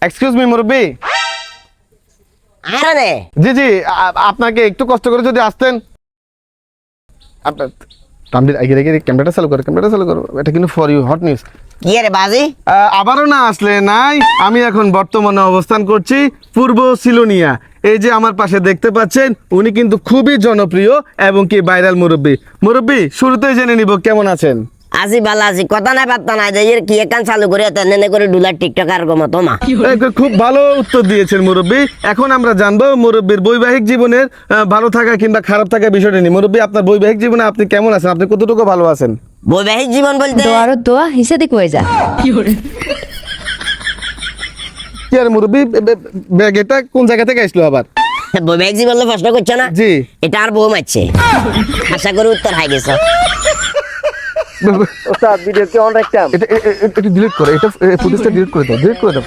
Excuse me মুরব্বি। আরে জি জি, আপনাকে একটু কষ্ট করে যদি আসতেন। আপনার তামদির আগে রেখে ক্যামেরাটা চালু করো, এটা কিন্তু ফর ইউ হট নিউজ। কি রে বাজি? আবারও না আসলে নাই। আমি এখন বর্তমানে অবস্থান করছি পূর্ব সিলোনিয়া। এই যে আমার পাশে দেখতে পাচ্ছেন, উনি কিন্তু খুবই জনপ্রিয় এবং কি ভাইরাল মুরব্বি শুরুতেই জেনে নিব কেমন আছেন। আজি ভালো আছি, কথা নাই বার্তা নাই, যে কি একান চালু করে তেনে করে ডুলার টিকটক আর মতো মা। খুব ভালো উত্তর দিয়েছেন মুরব্বি। এখন আমরা জানবো মুরব্বির বৈবাহিক জীবনের ভালো থাকা কিংবা খারাপ থাকা বিষয়টা নিয়ে। মুরব্বি, আপনার বৈবাহিক জীবনে আপনি কেমন আছেন? আপনি কতটুকু ভালো আছেন? বৈবাহিক জীবন বলতে দোয়ার দোয়া হিসেবে কয়ে যা। কি আর মুরব্বি, ব্যাগ এটা কোন জায়গা থেকে আসলো আবার? বৈবাহিক জীবন প্রশ্ন করছো না? জি। এটা আর বউ মারছে, আশা করি উত্তর হয়ে গেছে। এটা ডিলিট করো, এটা ফুটেজটা ডিলিট করে দাও।